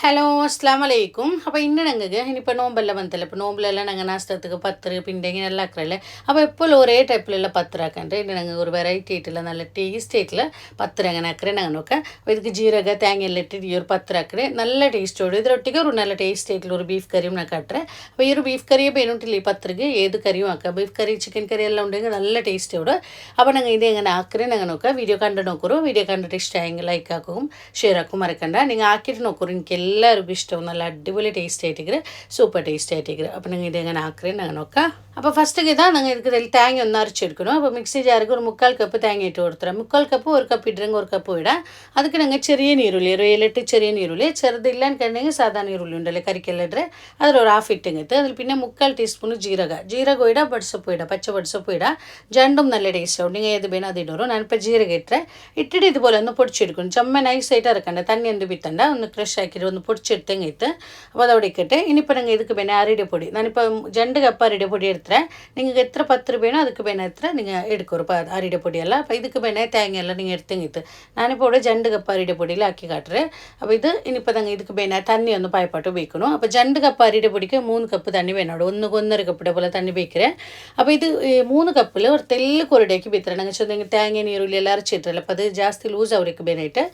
Hello അസ്സാം വലൈക്കും. അപ്പോൾ ഇന്ന് ഞങ്ങൾക്ക് ഇനിയിപ്പോൾ നോമ്പെല്ലാം വന്നല്ലോ. ഇപ്പോൾ നോമ്പിലെല്ലാം ഞങ്ങൾ നാഷ്ടത്തേക്ക് പത്തറ് പിന്നെ ഇങ്ങനെ എല്ലാം ആക്കറല്ലേ. അപ്പോൾ എപ്പോഴും ഒരേ ടൈപ്പിലുള്ള പത്തറാക്കാണ്ട് ഇനി ഞങ്ങൾ ഒരു വെറൈറ്റി ആയിട്ടുള്ള നല്ല ടേസ്റ്റ് ആയിട്ടുള്ള പത്തര അങ്ങനെ ആക്കറേ ഞങ്ങൾ നോക്കാം. അപ്പോൾ ഇതിക്ക് ജീരക തേങ്ങയെല്ലാം ഇട്ടിട്ട് ഈ ഒരു പത്തറാക്കറേ നല്ല ടേസ്റ്റോട് ഇതിലൊട്ടിക്ക് ഒരു നല്ല ടേസ്റ്റ് ആയിട്ടുള്ള ഒരു ബീഫ് കറിയും ഞാൻ കാട്ടറേ. അപ്പോൾ ഈ ഒരു ബീഫ് കറിയെ പേരുണ്ടില്ല ഈ പത്തരക്ക് ഏത് കറിയും ആക്കാം. ബീഫ് കറി ചിക്കൻ കറി എല്ലാം ഉണ്ടെങ്കിൽ നല്ല ടേസ്റ്റോട്. അപ്പോൾ ഞങ്ങൾ ഇത് എങ്ങനെ ആക്കറേ ഞങ്ങൾ നോക്കാം. വീഡിയോ കണ്ടു നോക്കൂ. വീഡിയോ കണ്ടിട്ട് ഇഷ്ടമായെങ്കിൽ ലൈക്ക് ആക്കും ഷെയർ ആക്കും മറക്കണ്ട. നിങ്ങൾ ആക്കിയിട്ട് നോക്കൂ. എനിക്ക് എല്ലാവർക്കും ഇഷ്ടവും നല്ല അടിപൊളി ടേസ്റ്റ് ആയിട്ടിരിക്കുക സൂപ്പർ ടേസ്റ്റ് ആയിട്ടിരിക്കുക. അപ്പോൾ നിങ്ങൾ ഇതെങ്ങനെ ആക്കറേ ഞങ്ങൾ നോക്കാം. അപ്പോൾ ഫസ്റ്റ് ഇതാ നിങ്ങൾ ഇതിൽ തേങ്ങ ഒന്ന് അരച്ചെടുക്കണം. അപ്പോൾ മിക്സി ജാർക്ക് ഒരു 3/4 കപ്പ് തേങ്ങ ഇട്ട് കൊടുത്തരാം. 3/4 കപ്പ് 1 കപ്പ് ഇട്ടെങ്കിൽ 1 കപ്പ് ഇടാം. ಅದಕ್ಕೆ ഞങ്ങൾ ചെറിയ നീരുള്ളി ഒരു 7-8 ചെറിയ നീരുള്ളി ചെറുതില്ല എന്നുണ്ടെങ്കിൽ സാധാ നീരുള്ളി ഉണ്ടല്ലേ കറിക്കെല്ലാം ഇടേ അതിലൊരു ഹാഫ് ഇട്ടെങ്കിട്ട് അതിൽ പിന്നെ 3/4 ടീസ്പൂൺ ജീരകം ഇടാം ബഡ്സൊപ്പ് ഇടാം പച്ച ബഡ്സൊപ്പ് ഇടാം രണ്ടും നല്ല ടേസ്റ്റ് ആവും. നിങ്ങൾ ഏത് വേണം അത് ഇടൂ. ഞാനിപ്പോൾ ജീരകം ഇട്ടിട്ട് ഇതുപോലെ ഒന്ന് പൊടിച്ചെടുക്കണം. ചമ്മ നൈസായിട്ട് ഇറക്കണ്ട തണ്ണി എന്ത് വിത്തണ്ട ഒന്ന് ക്രഷ് ആക്കിയിട്ട് ഒന്ന് പൊടിച്ചെടുത്തെങ്കിട്ട് അപ്പോൾ അതവിടെ ഇക്കട്ടെ. ഇനിയിപ്പോൾ ഞങ്ങൾ ഇതിക്ക് പിന്നെ അരിയുടെ പൊടി ഞാനിപ്പോൾ 2 കപ്പ് അരിയുടെ പൊടി എടുത്തേ. നിങ്ങൾക്ക് എത്ര 10 രൂപയാണോ அதுக்கு വേണം എത്ര നിങ്ങൾ എടുക്കും അരിയുടെ പൊടിയല്ല. അപ്പോൾ ഇതിക്ക് വേണേ തേങ്ങയെല്ലാം നിങ്ങൾ എടുത്തെങ്കിട്ട് ഞാനിപ്പോൾ ഇവിടെ 2 കപ്പ് അരിയുടെ പൊടിയിലാക്കി കാട്ടറേ. അപ്പോൾ ഇത് ഇനിയിപ്പോൾ ഞങ്ങൾ ഇതിക്ക് വേണേ തണ്ണി ഒന്ന് പായപ്പാട്ട് ഉപയോഗിക്കണം. അപ്പോൾ 2 കപ്പ് അരിയുടെ പൊടിക്ക് 3 കപ്പ് തണ്ണി വേണം. അവിടെ 1.5 കപ്പിടെ പോലെ തണ്ണി ഉപയോഗിക്കറേ. അപ്പോൾ ഇത് 3 കപ്പിൽ ഒരു തെല്ല് കൊരടേക്ക് ബിത്തറ ഞങ്ങൾ ചെന്നെങ്കിൽ തേങ്ങ നീരുള്ളി എല്ലാം അരച്ചിട്ടല്ലോ. അപ്പോൾ അത് ജാസ്തി ലൂസ് അവർക്ക് വേണമായിട്ട്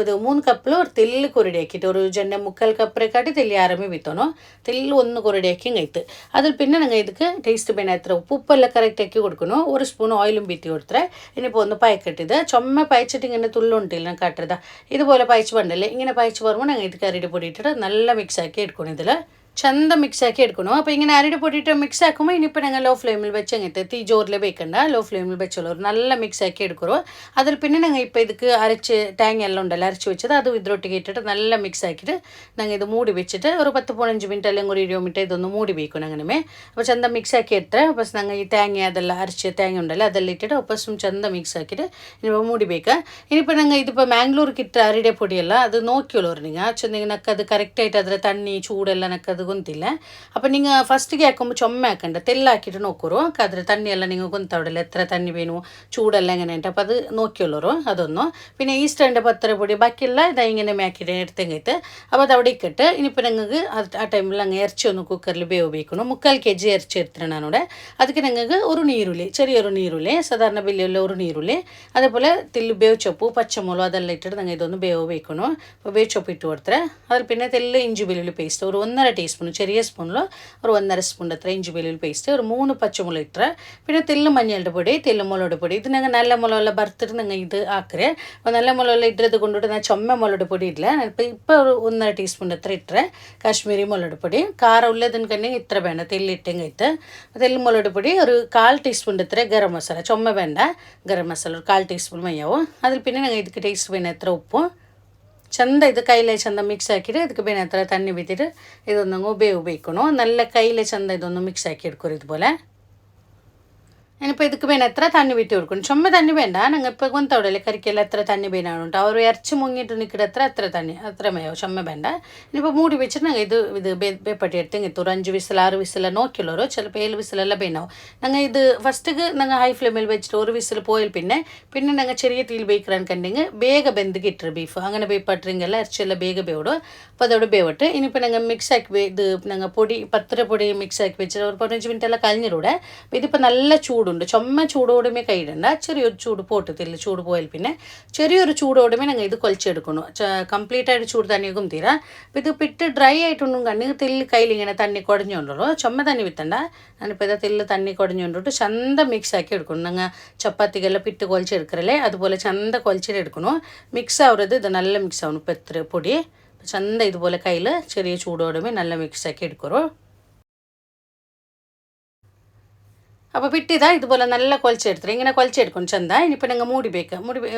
ഇത് 3 കപ്പിൽ ഒരു തെല്ല് കൊരടിയാക്കിയിട്ട് ഒരു 2.25 കപ്പറേക്കാട്ടി തെല്ലി ആരമേ വിത്തണോ തെല്ല് ഒന്ന് കൊരടിയാക്കി കഴിത്ത് അതിൽ പിന്നെ ഞങ്ങൾ ഇതിക്ക് ടേസ്റ്റ് വേണം എത്ര ഉപ്പെല്ലാം കറക്റ്റ് ആക്കി കൊടുക്കണം. 1 സ്പൂൺ ഓയിലും ബീത്തി കൊടുത്തേ. ഇനിയിപ്പോൾ ഒന്ന് പായക്കെട്ടിത് ചുമ പായച്ചിട്ട് ഇങ്ങനെ തുള്ളുണ്ടില്ല ഞാൻ കാട്ടരുതാ ഇതുപോലെ പായച്ച് പണ്ടല്ലേ ഇങ്ങനെ പായച്ച് പറയുമ്പോൾ ഞങ്ങൾ ഇത് കറിയുടെ പൊടി ഇട്ടിട്ട് നല്ല മിക്സ് ആക്കി എടുക്കണം. ഇതിൽ ചന്ത മിക്സ് ആക്കി എടുക്കണം. അപ്പോൾ ഇങ്ങനെ അരിയുടെ പൊടിയിട്ട് മിക്സ് ആക്കുമ്പോൾ ഇനിയിപ്പോൾ ഞങ്ങൾ ലോ ഫ്ലെയിമിൽ വെച്ച് അങ്ങനത്തെ തീ ജോറിൽ വെക്കണ്ട ലോ ഫ്ലെയിമിൽ വെച്ചോളൂ നല്ല മിക്സ് ആക്കി എടുക്കുമോ. അതിൽ പിന്നെ ഞങ്ങൾ ഇപ്പോൾ ഇതിക്ക് അരച്ച് തേങ്ങ എല്ലാം ഉണ്ടല്ലോ അരച്ച് വെച്ചത് അത് ഇതിലോട്ട് ഇട്ടിട്ട് നല്ല മിക്സ് ആക്കിയിട്ട് ഞങ്ങൾ ഇത് മൂടി വെച്ചിട്ട് ഒരു 10-15 മിനിറ്റ് അല്ലെങ്കിൽ ഒരു 20 മിനിറ്റ് ഇതൊന്ന് മൂടി വയ്ക്കണം. അങ്ങനെ അപ്പോൾ ചന്ത മിക്സ് ആക്കി എടുത്തേ. അപ്പോൾ ഞങ്ങൾ ഈ തേങ്ങ അതെല്ലാം അരച്ച് തേങ്ങ ഉണ്ടല്ലോ അതെല്ലാം ഇട്ടിട്ട് ഒപ്പം ചന്ത മിക്സ് ആക്കിയിട്ട് ഇനിയിപ്പോൾ മൂടി വയ്ക്കുക. ഇനിയിപ്പോൾ ഞങ്ങൾ ഇതിപ്പോൾ മാംഗ്ലൂർക്ക് ഇട്ട അരിയുടെ പൊടിയല്ല അത് നോക്കിയോളൂ നിങ്ങൾ ചെന്നെങ്കിൽ നക്കത് കറക്റ്റായിട്ട് അതിൽ തണ്ണി ചൂടെല്ലാം നക്കത് ಗೊಂತಿಲ್ಲ. അപ്പോൾ നിങ്ങൾ ಫಸ್ಟಿಗೆ ಹಾಕೊಂಬ ಚೊಮ್ಮೆ ಹಾಕಂಡ ತೆಲ್ಲಾಕಿಟ್ಟು ನೋಕೋರು ಅದ್ರ ತಣ್ಣಿ ಎಲ್ಲ നിങ്ങൾ ಗೊಂತಾವಡಲ್ಲ എത്ര തണ്ണി വേണു ചൂടെല്ലാം എങ്ങനെ ഉണ്ട് അപ്പോൾ അത് നോക്കിയുള്ളൂ അതൊന്നും. പിന്നെ ഈസ്റ്ററിൻ്റെ പത്തര പൊടി ബാക്കിയെല്ലാം ഇതാ ഇങ്ങനെ മേക്കിട്ട് എടുത്തെങ്കിട്ട് അപ്പോൾ അത് അവിടെ ഇട്ടിട്ട് ഇനിയിപ്പോൾ ഞങ്ങൾക്ക് ആ ടൈമിൽ അങ്ങ് ഇറച്ചി ഒന്ന് കുക്കറിൽ വേവിക്കണം. 3/4 kg ഇറച്ചി എടുത്തിട്ട് ഞാനിവിടെ ಅದಕ್ಕೆ ഞങ്ങൾക്ക് ഒരു നീരുള്ളി ചെറിയൊരു നീരുള്ളി സാധാരണ വലിയുള്ള ഒരു നീരുള്ളി അതേപോലെ തെല്ല് ಬೇವು പച്ചമുളക് അതെല്ലാം ഇട്ടിട്ട് ഞങ്ങൾ ഇതൊന്ന് വേവിക്കണം. അപ്പോൾ ಬೇವು ഇട്ട് കൊടുത്തേ. അതിൽ പിന്നെ തെല്ല് ഇഞ്ചി വെല്ലുള്ളി പേസ്റ്റ് ഒരു 1.5 ടീസ്പൂൺ ചെറിയ സ്പൂണിൽ ഒരു 1.5 സ്പൂൺ അത്ര ഇഞ്ചി വെല്ലുള്ളി പേസ്റ്റ് ഒരു 3 പച്ചമുളക് ഇട്ടേ. പിന്നെ തെല്ല് മഞ്ഞളുടെ പൊടി തെല്ല് മുളകുടെ പൊടി ഇത് ഞങ്ങൾ നല്ല മുളകെല്ലാം വറുത്തിട്ട് ഞങ്ങൾ ഇത് ആക്കറേ. അപ്പോൾ നല്ല മുളകെല്ലാം ഇട്ടത് കൊണ്ടിട്ട് ഞാൻ ചുമ മുളകുടെ പൊടി ഇല്ല ഇപ്പോൾ ഒരു 1.5 ടീസ്പൂൺ അത്ര ഇട്ടേ. കാശ്മീരി മുളകുടെ പൊടി കാരം ഉള്ളതിന് ഇത്ര വേണ്ട തെല്ല് ഇട്ടെങ്കിൽ ഇട്ട് തെല്ല് മുളകുടെ പൊടി ഒരു 1/4 ടീസ്പൂൺ അത്ര ഗരം മസാല ചുമ വേണ്ട ഗരം മസാല ഒരു 1/4 ടീസ്പൂൺ മയ്യാവും. അതിൽ പിന്നെ ഞങ്ങൾ ഇതിക്ക് ടേസ്റ്റ് വേണം എത്ര ഉപ്പും ಚಂದ ಇದು ಕೈಲೇ ಚಂದ ಮಿಕ್ಸ್ ಹಾಕಿರಿ ಅದಕ್ಕೆ ಬೇನೆ ಹತ್ರ ತಣ್ಣಿ ಬಿದ್ದಿಟ್ಟು ಇದೊಂದು ಬೇಯಿക്കണം. നല്ല കൈലೇ ಚಂದ ಇದೊಂದು ಮಿಕ್ಸ್ ಹಾಕಿ ಇಟ್ಕೊರಿ ಇದುപോലെ. ഇനിയിപ്പോൾ ഇതിക്ക് വേണം എത്ര തണ്ണി വിറ്റ് കൊടുക്കണം. ചുമ തണ്ണി വേണ്ട ഞങ്ങൾ ഇപ്പോൾ കൊന്തവിടല്ലേ കറിക്കെല്ലാം എത്ര തണ്ണി വേണമുണ്ട് അവർ ഇറച്ചി മുങ്ങിയിട്ട് നിൽക്കിട്ട് എത്ര തണ്ണി അത്ര മയോ ചുമ വേണ്ട. ഇനിയിപ്പോൾ മൂടി വെച്ചിട്ട് ഞങ്ങൾ ഇത് ಬೇಪಟ್ಟಿ എടുത്തെങ്കിൽ ഒരു 5 വിസിൽ 6 വിസിൽ നോക്കിയുള്ളവരോ ചിലപ്പോൾ 7 വിസിലെല്ലാം വേണാവും. ഞങ്ങൾ ഇത് ഫസ്റ്റിക്ക് ഞങ്ങൾ ഹൈ ഫ്ലെയിമിൽ വെച്ചിട്ട് ഒരു വിസിൽ പോയാൽ പിന്നെ ഞങ്ങൾ ചെറിയ തീയിൽ ಬೇಯಿക്കാൻ കണ്ടെങ്കിൽ ಬೇಗ ಬೆಂದು കിട്ടും ബീഫ് അങ്ങനെ ಬೇಪಟ್ರೆಂಗೆಲ್ಲ ഇറച്ചിയെല്ലാം ಬೇಗ ಬೇവിടും. അപ്പോൾ അതോടെ ಬೇവിട്ട് ഇനിയിപ്പോൾ ഞങ്ങൾ മിക്സ് ആക്കി ഇത് ഞങ്ങൾ പൊടി പത്തര പൊടി മിക്സ് ആക്കി വെച്ചിട്ട് ഒരു 15 മിനിറ്റ് എല്ലാം കഴിഞ്ഞിടൂടെ. അപ്പോൾ ഇതിപ്പോൾ നല്ല ചൂടുണ്ട് ചുമ ചൂടോടുമേ കൈയിടണ്ട ചെറിയൊരു ചൂട് പോട്ടത്തില്ല ചൂട് പോയാൽ പിന്നെ ചെറിയൊരു ചൂടോടുമേ ഞങ്ങൾ ഇത് കൊലിച്ചെടുക്കണം. കംപ്ലീറ്റായിട്ട് ചൂട് തണ്ണിയൊക്കെ തീരാ. അപ്പോൾ ഇത് പിട്ട് ഡ്രൈ ആയിട്ടൊന്നും കണ്ടെങ്കിൽ തെല്ല് കയ്യിൽ ഇങ്ങനെ തണ്ണി കുടഞ്ഞുകൊണ്ടുള്ളൂ ചുമ തണ്ണി വിത്തണ്ട. ഞാനിപ്പോൾ ഇതാ തെല്ല് തണ്ണി കുടഞ്ഞുകൊണ്ടിട്ട് ചന്ത മിക്സ് ആക്കി എടുക്കണം. ഞങ്ങൾ ചപ്പാത്തിക്കെല്ലാം പിട്ട് കൊലിച്ചെടുക്കറല്ലേ അതുപോലെ ചന്ത കൊലിച്ചെടുക്കണം. മിക്സ് ആവുന്നത് ഇത് നല്ല മിക്സ് ആവണം. ഇപ്പോൾ എത്ര പൊടി ചന്ത ഇതുപോലെ കയ്യിൽ ചെറിയ ചൂടോടുമേ നല്ല മിക്സ് ആക്കി എടുക്കറോ. അപ്പോൾ പിട്ടിതാ ഇതുപോലെ നല്ല കൊലിച്ചെടുത്തിട്ട് ഇങ്ങനെ കൊലിച്ചെടുക്കും ചന്ത. ഇനിയിപ്പോൾ ഞങ്ങൾ മൂടി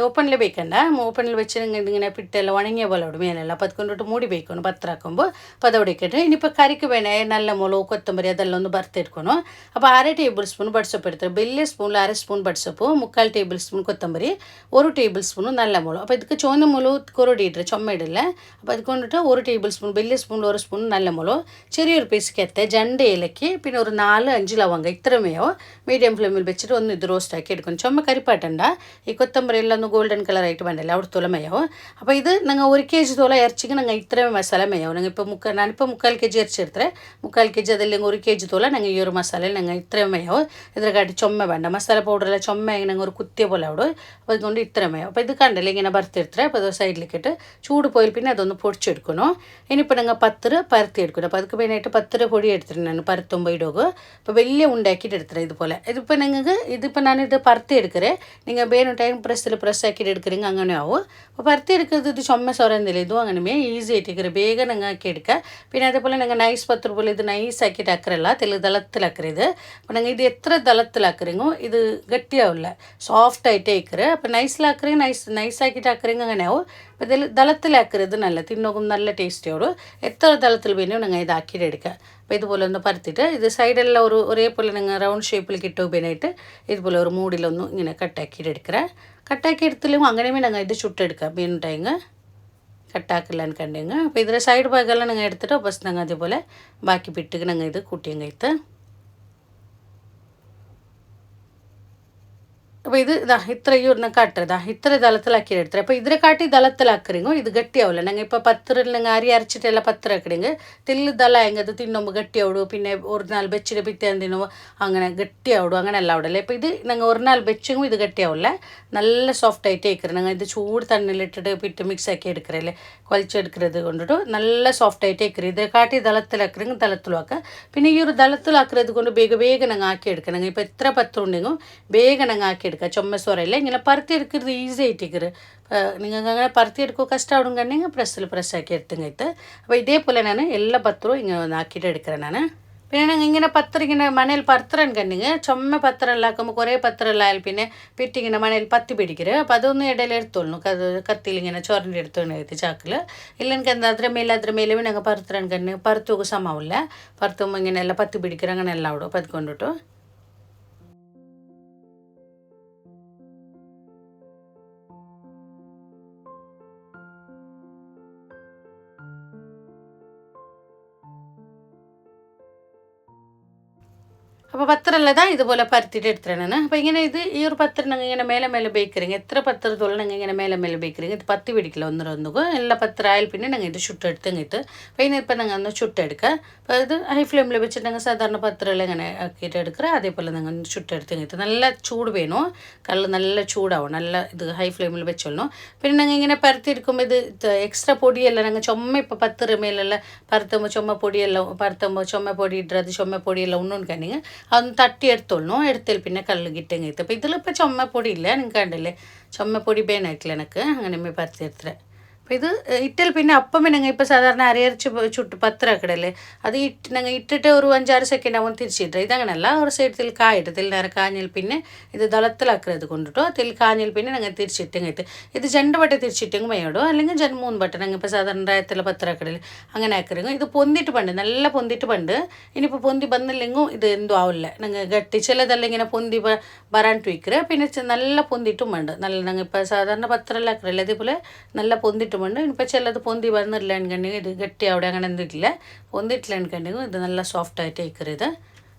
ഓപ്പണിൽ ಬೇಕണ്ട ഓപ്പണിൽ വെച്ച് ഇങ്ങനെ പിട്ടെല്ലാം ഉണങ്ങിയ പോലെ അവിടെ മേലെല്ലാം അപ്പോൾ അതുകൊണ്ടിട്ട് മൂടി ಬೇಕணும் പത്തറാക്കുമ്പോൾ. അപ്പോൾ അതവിടെ ഇട്ടിട്ട് ഇനിയിപ്പോൾ കറിക്ക് വേണേ നല്ല മുളക് കൊത്തമ്പരി അതെല്ലാം ഒന്ന് വറുത്തെടുക്കണം. അപ്പോൾ 1/2 ടേബിൾ സ്പൂൺ ബഡ്സപ്പ് എടുത്തിട്ട് വലിയ സ്പൂണിൽ 1/2 സ്പൂൺ ബഡ്സപ്പ് 3/4 ടേബിൾ സ്പൂൺ കൊത്തമ്പരി 1 ടേബിൾ സ്പൂൺ നല്ല മുളക്. അപ്പോൾ ಇದಕ್ಕೆ ചുവന്ന മുളക് കൊറടി ഇട്ടിട്ട് ചുമ ഇടില്ല. അപ്പോൾ അതുകൊണ്ടിട്ട് 1 ടേബിൾ സ്പൂൺ വലിയ സ്പൂണിൽ 1 സ്പൂൺ നല്ല മുളക് ചെറിയൊരു പീസ് കെത്ത 2 ഏലക്കി പിന്നെ ഒരു 4-5 ലവങ്ക ഇത്രമേയോ മീഡിയം ഫ്ലെയിമിൽ വെച്ചിട്ട് ഒന്ന് ഇത് റോസ്റ്റാക്കി എടുക്കണം. ചുമ കരിപ്പാട്ടണ്ട. ഈ കൊത്തമ്പരി എല്ലാം ഒന്ന് ഗോൾഡൻ കളറായിട്ട് വേണ്ടല്ലേ അവിടെ തോല മേയാവും. അപ്പോൾ ഇത് നിങ്ങൾ 1 kg തോല ഇറച്ചിക്ക് നിങ്ങൾ ഇത്രയും മസാല മേയാവും. നിങ്ങൾ ഇപ്പോൾ ഞാനിപ്പോൾ 3/4 kg ഇറച്ചി എടുത്തേ 3/4 kg അതല്ലെങ്കിൽ 1 kg തോല നിങ്ങൾ ഈ ഒരു മസാലയിൽ നിങ്ങൾ ഇത്രയും മേയാവും. ഇതിനെക്കാട്ടി ചുമ വേണ്ട. മസാല പൗഡറെല്ലാം ചുമ ഇങ്ങനെ ഒരു കുത്തിയ പോലെ അവിടെ. അപ്പോൾ അതുകൊണ്ട് ഇത്രയും മേയാവും. അപ്പോൾ ഇത് കണ്ടല്ലേ ഇങ്ങനെ വറുത്തെടുത്തേ. അപ്പോൾ അത് സൈഡിലേക്ക് ഇട്ട് ചൂട് പോയാൽ പിന്നെ അതൊന്ന് പൊടിച്ചെടുക്കണം. ഇനിയിപ്പോൾ നിങ്ങൾ പത്തറ് പരത്തി എടുക്കണം. അപ്പോൾ அதுக்கு മെയിനായിട്ട് പത്തറ് പൊടി എടുത്തിട്ടുണ്ട് ഞാൻ പരത്തുമ്പോൾ ഇടുക. അപ്പോൾ വലിയ ഉണ്ടാക്കിയിട്ട് എടുത്തേ ഇതുപോലെ. ഇതിപ്പോൾ നിങ്ങൾക്ക് ഇതിപ്പോൾ ഞാനിത് പരത്തി എടുക്കറേ. നിങ്ങൾ വേണം ടൈം പ്രസ് ആക്കിയിട്ട് എടുക്കറെങ്കിൽ അങ്ങനെ ആവും. അപ്പോൾ പരത്തി എടുക്കുന്നത് ഇത് ചുമ സൊറന്നില്ല ഇതും അങ്ങനെ ഈസി ആയിട്ട് വേഗം നിങ്ങൾ ആക്കി എടുക്കുക. പിന്നെ അതേപോലെ നിങ്ങൾ നൈസ് പത്ത് പോലെ ഇത് നൈസ് ആക്കിയിട്ട് ആക്കറല്ല തെല് ദളത്തിലാക്കറ ഇത്. അപ്പോൾ നിങ്ങൾ ഇത് എത്ര ദളത്തിലാക്കറിങ്ങോ ഇത് ഗട്ടിയാവില്ല സോഫ്റ്റായിട്ട് ആക്കറ്. അപ്പോൾ നൈസിലാക്കറി നൈസാക്കിയിട്ട് ആക്കറിങ്ങ അങ്ങനെ ആവും. അപ്പോൾ ഇതിൽ ദളത്തിലാക്കരുത് നല്ല തിന്നോക്കും നല്ല ടേസ്റ്റിയോട് എത്ര ദളത്തിൽ വേണോ നിങ്ങൾ ഇതാക്കിയിട്ട് എടുക്കുക. അപ്പോൾ ഇതുപോലെ ഒന്ന് പരത്തിയിട്ട് ഇത് സൈഡെല്ലാം ഒരേപോലെ നിങ്ങൾ റൗണ്ട് ഷേപ്പിൽ കിട്ടും പിന്നായിട്ട് ഇതുപോലെ ഒരു മൂടിലൊന്നും ഇങ്ങനെ കട്ടാക്കിയിട്ട് എടുക്കുക. കട്ടാക്കി എടുത്തില്ലെങ്കിൽ അങ്ങനെയും ഞങ്ങൾ ഇത് ചുട്ടെടുക്കുക ബീനുണ്ടായിങ്ങ കട്ടാക്കില്ല കണ്ടെങ്കിൽ. അപ്പോൾ ഇതിൻ്റെ സൈഡ് ഭാഗമെല്ലാം നിങ്ങൾ എടുത്തിട്ട് ബസ് ഞങ്ങൾ അതേപോലെ ബാക്കി പിട്ടിക്ക് ഞങ്ങൾ ഇത് കൂട്ടിയങ്ങ് അപ്പോൾ ഇത് ഇതാ ഇത്ര ഈ ഒന്ന് കാട്ടുறதா ഇത്ര ദളത്തിലാക്കി എടുത്തത്. അപ്പോൾ ഇതിനെ കാട്ടി ദളത്തിലാക്കറിങ്ങോ ഇത് ഗട്ടിയാവില്ല. ഞങ്ങൾ ഇപ്പോൾ പത്തറിൽ നിങ്ങൾ അരി അരച്ചിട്ടെല്ല പത്തറാക്കടിങ്ങ് തെല്ല് ദള അത് തിന്നുമ്പോൾ ഗട്ടിയാവിടും. പിന്നെ ഒരു നാൾ വെച്ചിട്ട് പിറ്റേന്ന് തിന്നുമ്പോൾ അങ്ങനെ ഗട്ടിയാവിടും അങ്ങനെ എല്ലാം ആവിടല്ലേ. അപ്പോൾ ഇത് ഞങ്ങൾ ഒരു നാൾ വെച്ചെങ്കിൽ ഇത് ഗട്ടിയാവില്ല നല്ല സോഫ്റ്റ് ആയിട്ട് ആക്കറ്. ഞങ്ങൾ ഇത് ചൂട് തണ്ണിലിട്ടിട്ട് പിറ്റ് മിക്സ് ആക്കി എടുക്കറല്ലേ കുഴച്ചെടുക്കുന്നത് കൊണ്ടിട്ട് നല്ല സോഫ്റ്റ് ആയിട്ട് ആക്കറ്. ഇതിനെ കാട്ടി ദളത്തിലാക്കറിങ്ങ് ദളത്തിലും ആക്കുക. പിന്നെ ഈ ഒരു ദളത്തിലാക്കുന്നത് കൊണ്ട് വേഗം ഞങ്ങൾ ആക്കി എടുക്കണം. ഞങ്ങൾ ഇപ്പോൾ എത്ര പത്രം ഉണ്ടെങ്കിൽ വേഗം ഞങ്ങൾ ആക്കി എടുക്കുക. ചുമ സോറയില്ല ഇങ്ങനെ പരത്തി എടുക്കുന്നത് ഈസി ആയിട്ടിക്കറ്. നിങ്ങൾക്ക് അങ്ങനെ പരത്തി എടുക്കുക കഷ്ടമാടും കണ്ടെങ്കിൽ പ്രസ് ആക്കി എടുത്തുങ്ങത്ത്. അപ്പോൾ ഇതേപോലെ ഞാൻ എല്ലാ പത്രവും ഇങ്ങനെ ഒന്ന് ആക്കിയിട്ട് എടുக்கிறேன் ഞാൻ. പിന്നെ ഞങ്ങൾ ഇങ്ങനെ പത്രം ഇങ്ങനെ മണയിൽ പരത്തറൻ കണ്ടെങ്കിൽ ചുമ പത്രം എല്ലാക്കുമ്പോൾ കുറേ പത്രം എല്ലാം പിന്നെ പിറ്റിങ്ങനെ മണയിൽ പത്തി പിടിക്കരുത്. അപ്പോൾ അതൊന്നും ഇടയിൽ എടുത്തോളൂ കത്തിയിൽ ഇങ്ങനെ ചൊരണ്ടി എടുത്തോണ്ട് ചാക്കിൽ ഇല്ല എനിക്ക് എന്താ അದ್ರ ಮೇಲೆ ഞങ്ങൾ പരത്തറൻ കണ്ണ് പരത്തുക സമാവില്ല. പരത്തുമ്പോൾ ഇങ്ങനെ എല്ലാം പത്തി പിടിക്കറ് അങ്ങനെ എല്ലാം ആവിടും. അപ്പോൾ അതുകൊണ്ടിട്ട് അപ്പോൾ പത്രമല്ല ഇതുപോലെ പരത്തിയിട്ട് എടുത്തിട്ടാണ്. അപ്പോൾ ഇങ്ങനെ ഇത് ഈ ഒരു പത്രം ഞങ്ങൾ ഇങ്ങനെ മേലെ ബേക്കറിങ് എത്ര പത്രത്തോളം ഞങ്ങൾ ഇങ്ങനെ മേലെ ബേക്കറിങ് ഇത് പത്തി പിടിക്കില്ല ഒന്നൊന്നുക എല്ലാ പത്രം ആയാൽ പിന്നെ ഞങ്ങൾ ഇത് ചുട്ടെടുത്തങ്ങിട്ട്. അപ്പോൾ ഇതിനിപ്പോൾ ഞങ്ങൾ ഒന്ന് ചുട്ടെടുക്കുക. അപ്പോൾ ഇത് ഹൈ ഫ്ലെയിമിൽ വെച്ചിട്ട് ഞങ്ങൾ സാധാരണ പത്രമെല്ലാം ഇങ്ങനെ ആക്കിയിട്ട് എടുക്കുക. അതേപോലെ ഞങ്ങൾ ചുട്ടെടുത്തങ്ങിട്ട് നല്ല ചൂട് വേണോ കല്ല് നല്ല ചൂടാവും നല്ല ഇത് ഹൈ ഫ്ലെയിമിൽ വെച്ചോളണം. പിന്നെ ഞങ്ങൾ ഇങ്ങനെ പരത്തിയെടുക്കുമ്പോൾ ഇത് എക്സ്ട്രാ പൊടിയെല്ലാം ഞങ്ങൾ ചുമ ഇപ്പോൾ പത്ര മേലെല്ലാം പരത്തുമ്പോൾ ചുമ പൊടിയെല്ലാം പരത്തുമ്പോൾ ചുമ പൊടി ഇട്ടത് ചുമ പൊടിയെല്ലാം ഉണ്ണുണ്ടെങ്കിൽ അതൊന്ന് തട്ടി എടുത്തോളൂ. എടുത്തിൽ പിന്നെ കല്ല് കിട്ടെങ്കിൽ. അപ്പോൾ ഇതിലിപ്പോൾ ചുമപ്പൊടി ഇല്ല നിങ്ങൾക്ക് കണ്ടില്ലേ ചുമപ്പൊടി ബേനായിട്ടില്ല എനിക്ക് അങ്ങനെ പരത്തിയെടുത്തത്. അപ്പോൾ ഇത് ഇട്ടൽ പിന്നെ അപ്പം ഞങ്ങൾ ഇപ്പോൾ സാധാരണ അരയരച്ച് ചുട്ട് പത്രം ആക്കടല്ലേ അത് ഞങ്ങൾ ഇട്ടിട്ട് ഒരു 5-6 സെക്കൻഡ് ആവുമ്പോൾ തിരിച്ചിട്ട് ഇതങ്ങനല്ല ഒരു സൈഡ് കായിട്ട് നേരെ കാഞ്ഞിൽ പിന്നെ ഇത് ദളത്തിലാക്കുന്നത് കൊണ്ടിട്ടോ തിൽ കാഞ്ഞിൽ പിന്നെ ഞങ്ങൾ തിരിച്ചിട്ടെങ്കിൽ ഇത് 2 വട്ടം തിരിച്ചിട്ടെങ്കിൽ മയോടോ അല്ലെങ്കിൽ 3 വട്ടം ഞങ്ങൾ ഇപ്പോൾ സാധാരണ രായത്തിലെ പത്രം ആക്കടല്ലേ അങ്ങനെ ആക്കറിങ്ങോ. ഇത് പൊന്തിട്ട് പണ്ട് നല്ല പൊന്തിട്ട് പണ്ട് ഇനിയിപ്പോൾ പൊന്തി വന്നില്ലെങ്കിലും ഇത് എന്തോ ആവില്ല ഞങ്ങൾ ഗട്ടി ചിലതെല്ലാം ഇങ്ങനെ പൊന്തി വരാണ്ട് വയ്ക്കറ്. പിന്നെ നല്ല പൊന്തിട്ടും വേണ്ട നല്ല ഞങ്ങൾ ഇപ്പോൾ സാധാരണ പത്രം ആക്കറല്ലേ അതേപോലെ നല്ല പൊന്തിട്ട് ണ്ട്. ഇപ്പോൾ ചിലത് പൊന്തി വന്നില്ല എന്നുകണ്ടെങ്കിൽ ഇത് ഗട്ടി അവിടെ അങ്ങനെ എന്തിട്ടില്ല പൊന്തിട്ടില്ല എന്നുകണ്ടെങ്കിൽ ഇത് നല്ല സോഫ്റ്റ് ആയിട്ട് ആയിക്കറി ഇത്.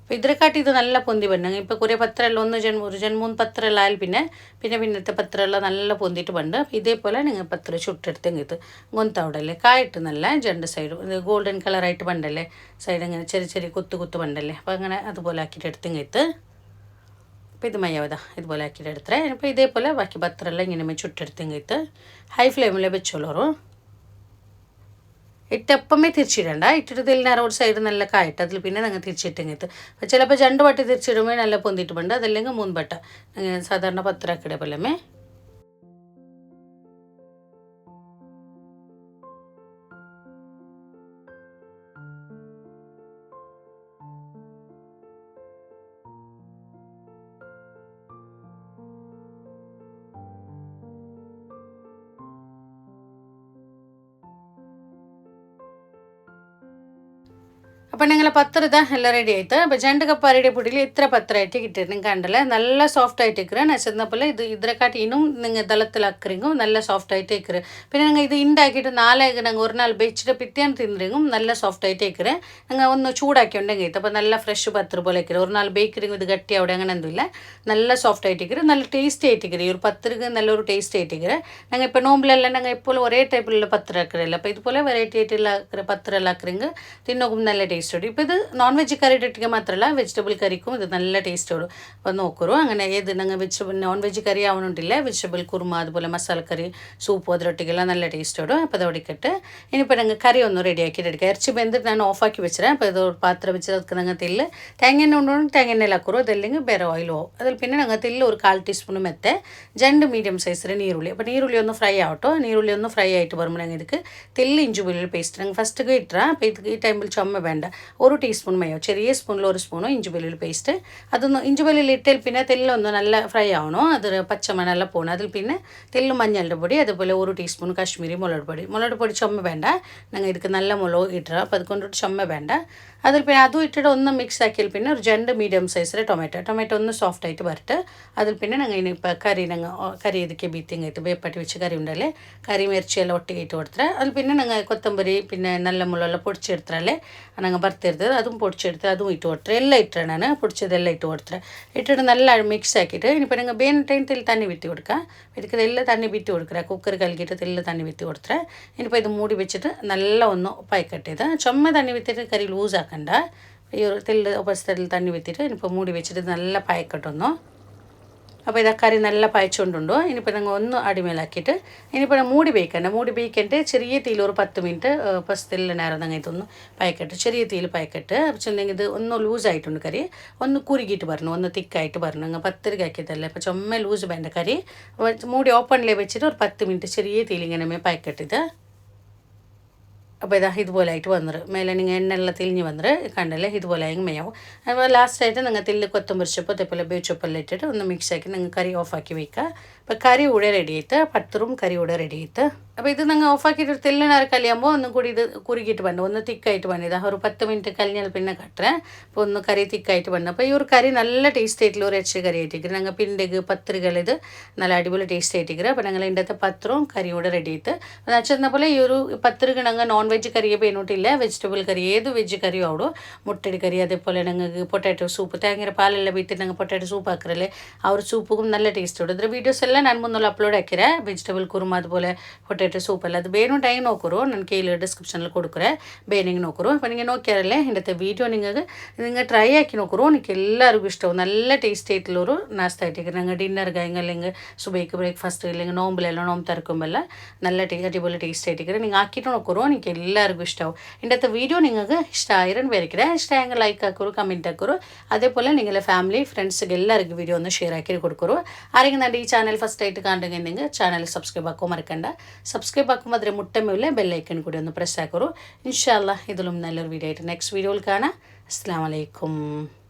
അപ്പോൾ ഇതിനെക്കാട്ടി ഇത് നല്ല പൊന്തി പണ്ട് ഇപ്പോൾ കുറേ പത്രമെല്ലാം ഒരു 3 പത്രമെല്ലാം ആയാൽ പിന്നത്തെ പത്രമെല്ലാം നല്ല പൊന്തിട്ട് പണ്ട്. ഇതേപോലെ നിങ്ങൾ പത്രം ചുട്ടെടുത്തെങ്കിൽ ഇത് ഗൊന്തവിടല്ലേ കായിട്ട് നല്ല 2 സൈഡും ഇത് ഗോൾഡൻ കളറായിട്ട് പണ്ടല്ലേ സൈഡ് അങ്ങനെ ചെറിയ കുത്ത് പണ്ടല്ലേ. അപ്പോൾ അങ്ങനെ അതുപോലെ ആക്കിയിട്ട് എടുത്തെങ്കിൽ അപ്പോൾ ഇത് മയ്യാവതാ ഇതുപോലെ ആക്കിയിട്ട് എടുത്തേ. അപ്പോൾ ഇതേപോലെ ബാക്കി പത്രമെല്ലാം ഇങ്ങനെ ചുട്ടെടുത്തെങ്കിൽ ഹൈ ഫ്ലെയിമിൽ വെച്ചോളൂ. ഇട്ടപ്പമേ തിരിച്ചിടണ്ട ഇട്ടിട്ട് തെല്ലിന് റോഡ് സൈഡ് നല്ല കായിട്ട് അതിൽ പിന്നെ ഞങ്ങൾ തിരിച്ചിട്ടെങ്കിൽ അപ്പോൾ ചിലപ്പോൾ 2 വട്ടം തിരിച്ചിടുമ്പോൾ നല്ല പൊന്തിട്ട് പണ്ട് അതല്ലെങ്കിൽ 3 വട്ടം സാധാരണ പത്രമാക്കിയുടെ പോലെമേ. അപ്പോൾ ഞങ്ങൾ പത്ര ഇതാ എല്ലാം റെഡി ആയിട്ട് അപ്പോൾ 2 കപ്പ് അരിയുടെ പൊടിയിൽ ഇത്ര പത്രമായിട്ട് കിട്ടിയിരുന്നു കണ്ടല്ലേ നല്ല സോഫ്റ്റ് ആയിട്ട് ഇരിക്കുക ഞാൻ ചെന്നപ്പോൾ ഇത് ഇതിനെക്കാട്ടി ഇനും നിങ്ങൾ തലത്തിലാക്കുறீங்க നല്ല സോഫ്റ്റ് ആയിട്ട് ഇരിക്കുക പിന്നെ ഞങ്ങൾ ഇത് ഉണ്ടാക്കിയിട്ട് നാളെ ഞങ്ങൾ ഒരു നാൾ വെച്ചിട്ട് പിറ്റേന്ന് തിന്നുறீங்க നല്ല സോഫ്റ്റ് ആയിട്ട് ഇരിക്കുക ഞങ്ങൾ ഒന്ന് ചൂടാക്കി ഉണ്ടെങ്കിൽ അപ്പോൾ നല്ല ഫ്രഷ് പത്ര പോലെ ഇരിക്കുക ഒരു നാൾ ബേക്കറിങ് ഇത് ഗട്ടി അവിടെ അങ്ങനെ ഒന്നുമില്ല നല്ല സോഫ്റ്റ് ആയിട്ട് ഇരിക്കുക നല്ല ടേസ്റ്റി ആയിട്ട് ഇരിക്കുക ഈ ഒരു പത്രക്ക് നല്ലൊരു ടേസ്റ്റ് ആയിട്ട് ഇരിക്കുക ഞങ്ങൾ ഇപ്പോൾ നോമ്പിലെല്ലാം ഞങ്ങൾ എപ്പോഴും ഒരേ ടൈപ്പിലുള്ള പത്രം ആക്കുന്നില്ല അപ്പോൾ ഇതുപോലെ വെറൈറ്റി ആയിട്ടുള്ള പത്രം എല്ലാം ആക്കുறீங்க തിന്നോക്കും നല്ല ടേസ്റ്റ് ഇപ്പോൾ ഇത് നോൺ വെജ് കറി ഇട്ടിട്ട് മാത്രമല്ല വെജിറ്റബിൾ കറിക്കും ഇത് നല്ല ടേസ്റ്റ് ഓടും അപ്പോൾ നോക്കൂ അങ്ങനെ ഏത് ഞങ്ങൾ വെജിറ്റബിൾ നോൺ വെജ് കറി ആവണുണ്ടില്ല വെജിറ്റബിൾ കുറുമ അതുപോലെ മസാല കറി സൂപ്പ് അതിരൊട്ടിക്കെല്ലാം നല്ല ടേസ്റ്റ് ഓടും അപ്പോൾ അത് ഒടിക്കട്ട് ഇനിയിപ്പോൾ ഞങ്ങൾ കറി ഒന്ന് റെഡിയാക്കിയിട്ട് എടുക്കുക ഇറച്ചി വെന്തിട്ട് ഞാൻ ഓഫാക്കി വെച്ചിട്ട് അപ്പോൾ ഇത് ഒരു പാത്രം വെച്ച് ಅದಕ್ಕೆ ഞങ്ങൾ തെല്ല് തേങ്ങ എണ്ണ ഉണ്ടോ തേങ്ങ എണ്ണയിൽ ಹಾಕೋರು ಅದല്ലെങ്കിൽ ಬೇರೆ ಆಯಿಲು അതിൽ പിന്നെ ഞങ്ങൾ തെല്ല് ഒരു 1/4 ടീസ്പൂൺ മെത്തെ 2 മീഡിയം സൈസിൽ നീരുള്ളി അപ്പോൾ നീരുള്ളി ഒന്ന് ഫ്രൈ ആവട്ടോ നീരുള്ളി ഒന്ന് ഫ്രൈ ആയിട്ട് വരുമ്പോൾ ഞങ്ങൾ ഇതിക്ക് തെല്ല് ഇഞ്ചി വെള്ളുള്ളി പേസ്റ്റ് ഞങ്ങൾ ഫസ്റ്റ് ഇട്ടാൽ അപ്പോൾ ഇത് ഈ ടൈമിൽ ചുമ വേണ്ട 1 ടീസ്പൂൺ മയോ ചെറിയ സ്പൂണിൽ 1 സ്പൂണോ ഇഞ്ചി വെള്ളുള്ളി പേസ്റ്റ് അതൊന്ന് ഇഞ്ചി വെള്ളുള്ളി ഇട്ടാൽ പിന്നെ തെല്ലൊന്ന് നല്ല ഫ്രൈ ആവണോ അത് പച്ചമണെല്ലാം പോകണം അതിൽ പിന്നെ തെല്ല് മഞ്ഞളുടെ പൊടി അതുപോലെ 1 ടീസ്പൂൺ കാശ്മീരി മുളക് പൊടി ചുമ വേണ്ട ഞങ്ങൾ ഇതിക്ക് നല്ല മുളക് ഇട്ടാൽ അപ്പോൾ അത് കൊണ്ടിട്ട് ചുമ വേണ്ട അതിൽ പിന്നെ അതും ഇട്ടിട്ട് ഒന്ന് മിക്സ് ആക്കിയാൽ പിന്നെ ഒരു 2 മീഡിയം സൈസിലെ ടൊമാറ്റോ ഒന്ന് സോഫ്റ്റ് ആയിട്ട് വരട്ട് അതിൽ പിന്നെ ഞങ്ങൾ ഇനിയിപ്പോൾ കറി ಇದಕ್ಕೆ ബീത്തിങ്ങായിട്ട് വേപ്പട്ടി വെച്ച് കറി ഉണ്ടല്ലേ കറി മിർച്ചിയെല്ലാം ഒട്ടിಗೆ ഇട്ട് കൊടുത്തರೆ അതിൽ പിന്നെ ഞങ്ങൾ കൊത്തമ്പരി പിന്നെ നല്ല മുളകെല്ലാം പൊടിച്ചെടുത്തല്ലേ ഞങ്ങൾ ಬರ್ತಿರ್ತದೆ അതും പൊടിച്ചെടുത്ത് അതും ഇട്ട് കൊടുത്തರೆ എല്ലാം ഇട്ടേ ഞാൻ പൊടിച്ചതെല്ലാം ഇട്ട് കൊടുത്തರೆ ഇട്ടിട്ട് നല്ല മിക്സ് ആക്കിയിട്ട് ഇനിയിപ്പോൾ ഞങ്ങൾ ಬೇನೆ ಟೈಮ್ ತೆಲ್ಲಿ ತಣ್ಣಿ ಬಿಟ್ಟು കൊടുക്കുക ಇದಕ್ಕೆ ಎಲ್ಲ ತಣ್ಣಿ ಬಿಟ್ಟು കൊടുക്കുക കുക്കർ കലക്കിയിട്ട് തെല്ല് തണ്ണി വിറ്റ് കൊടുത്തರೆ ഇനിയിപ്പോൾ ഇത് മൂടി വെച്ചിട്ട് നല്ല ഒന്ന് പായ്ക്കട്ടിയത് ചുമ തണ്ണി വിത്തിട്ട് കറി ലൂസ് ആക്കണ്ട ഈ ഒരു തെല്ല് ഒപ്പസത്തിൽ തണ്ണി വിത്തിട്ട് ഇനിയിപ്പോൾ മൂടി വെച്ചിട്ട് നല്ല പായ്ക്കട്ടൊന്നു അപ്പോൾ ഇത് കറി നല്ല പായച്ചുകൊണ്ടുണ്ടോ ഇനിയിപ്പോൾ ഞങ്ങൾ ഒന്ന് അടിമേലാക്കിയിട്ട് ഇനിയിപ്പോൾ മൂടി വേവിക്കണ്ടേ ചെറിയ തീയിൽ ഒരു 10 മിനിറ്റ് ഫസ്റ്റിൽ നേരം ഞങ്ങൾ ഇതൊന്ന് പായ്ക്കട്ട് ചെറിയ തീയിൽ പായ്ക്കട്ട് വെച്ചിട്ടുണ്ടെങ്കിൽ ഇത് ഒന്ന് ലൂസായിട്ടുണ്ട് കറി ഒന്ന് കുറുകിയിട്ട് പറഞ്ഞു ഒന്ന് തിക്കായിട്ട് പറഞ്ഞു ഞങ്ങൾ പത്തരക്ക് ആക്കിയതല്ലേ അപ്പോൾ ചുമ ലൂസ് വേണ്ട കറി മൂടി ഓപ്പണിലേ വെച്ചിട്ട് ഒരു 10 മിനിറ്റ് ചെറിയ തീയിൽ ഇങ്ങനെ പായ്ക്കട്ടിത് അപ്പോൾ ഇതാ ഇതുപോലെ ആയിട്ട് വന്നിട്ട് മേലെ നിങ്ങൾ എണ്ണയെല്ലാം തെളിഞ്ഞ് വന്നിട്ട് കണ്ടല്ലേ ഇതുപോലെ ആയി മേയാവും അപ്പോൾ ലാസ്റ്റായിട്ട് നിങ്ങൾ തെല്ല് കൊത്തമ്പരി ചൊപ്പ് അതേപോലെ ಬೇಚೊಪ್ಪೆಲ್ಲ ഇട്ടിട്ട് ഒന്ന് മിക്സ് ആക്കി നിങ്ങൾ കറി ഓഫാക്കി വയ്ക്കുക അപ്പോൾ കറി കൂടെ റെഡി ആയിട്ട് പത്തറും കറി കൂടെ റെഡി ആയിട്ട് അപ്പോൾ ഇത് നിങ്ങൾ ഓഫാക്കിയിട്ട് തെല്ലിനാർ കലിയാകുമ്പോൾ ഒന്നും കൂടി ഇത് കുറുകിയിട്ട് വന്നു ഒന്ന് തിക്കായിട്ട് വന്നത് ഒരു 10 മിനിറ്റ് കഴിഞ്ഞാൽ പിന്നെ കട്ടറേ അപ്പോൾ ഒന്ന് കറി തിക്കായിട്ട് വന്നു അപ്പോൾ ഈ ഒരു കറി നല്ല ടേസ്റ്റ് ആയിട്ടുള്ള ഒരു ഇറച്ചി കറി ആയിട്ടിരിക്കും ഞങ്ങൾ പിണ്ടക്ക് പത്തറുകൾ ഇത് നല്ല അടിപൊളി ടേസ്റ്റ് ആയിട്ടിരിക്കും അപ്പോൾ ഞങ്ങൾ ഇതിൻ്റെ പത്രവും കറി കൂടെ റെഡി ആയിട്ട് അപ്പോൾ വെച്ചെന്ന പോലെ ഈ ഒരു പത്തറുകൾ ഞങ്ങൾ നോൺ വെജ് കറിയെ പേനോട്ടില്ല വെജിറ്റബിൾ കറി ഏത് വെജ് കറിയും ആവിടും മുട്ടടി കറി അതേപോലെ ഞങ്ങൾക്ക് പൊട്ടാറ്റോ സൂപ്പ് തേങ്ങ പാലെല്ലാം ಬಿಟ್ಟು ഞങ്ങൾ പൊട്ടാറ്റോ സൂപ്പ് ആക്കറല്ലേ ആ ഒരു സൂപ്പും നല്ല ടേസ്റ്റ് ഉണ്ട് ഇതിൻ്റെ വീഡിയോസ് എല്ലാം ഞാൻ മുന്നോട്ട് അപ്ലോഡ് ആക്കിയേ വെജിറ്റബിൾ കുറുമ അതുപോലെ പൊട്ടാറ്റോ സൂപ്പെല്ലാം അത് ಬೇನು ಟೈಮ್ ನೋಕರು ನನ್ನ ಕೈಲಿ ಡಿಸ್ಕ್ರಿಪ್ಷನಲ್ಲಿ ಕೊಡ್ಕರೆ ಬೇನಿಗೆ ನೋಕರು അപ്പോൾ നിങ്ങൾ നോക്കിയാലല്ലേ ഇന്നത്തെ വീഡിയോ നിങ്ങൾ ട്രൈ ആക്കി നോക്കറു എനിക്ക് എല്ലാവർക്കും ഇഷ്ടവും നല്ല ടേസ്റ്റ് ആയിട്ടുള്ളൊരു നാസ്ത ആയിട്ട് ഞങ്ങൾ ഡിന്നർക്ക് അല്ലെങ്കിൽ സുബൈക്ക് ബ്രേക്ക്ഫാസ്റ്റ് ഇല്ലെങ്കിൽ നോമ്പിലെല്ലാം നോമ്പ് തുറക്കുമ്പോൾ നല്ല അടിപൊളി ടേസ്റ്റ് ആയിട്ട് നിങ്ങൾ ആക്കിയിട്ട് നോക്കറു എനിക്ക് എല്ലാവർക്കും ഇഷ്ടവും ഇന്നത്തെ വീഡിയോ നിങ്ങൾക്ക് ഇഷ്ടമായിരം പേരിക്ക래 ഇഷ്ടമായെങ്കിൽ ലൈക്ക് ആക്കರು കമൻറ്റ് ആക്കರು അതേപോലെ നിങ്ങളുടെ ഫാമിലി ഫ്രണ്ട്സിಗೆ എല്ലാവർക്കും വീഡിയോ ഒന്ന് ഷെയർ ആക്കി കൊടുക്കರು ആരെങ്കിലും നമ്മുടെ ഈ ചാനൽ ഫസ്റ്റ് ആയിട്ട് കാണുന്നുണ്ടെങ്കിൽ ചാനൽ സബ്സ്ക്രൈബ് ആക്കോ മറക്കണ്ട സബ്സ്ക്രൈബ് ആക്കുമ്പോൾ അതിൽ മുട്ടമേലെ ബെല്ലൈക്കൺ കൂടി ഒന്ന് പ്രസ് ആക്കರು ഇൻഷാ അല്ലാഹ് ഇതിലും നല്ലൊരു വീഡിയോ ആയിട്ട് നെക്സ്റ്റ് വീഡിയോയിൽ കാണാം അസ്സലാമു അലൈക്കും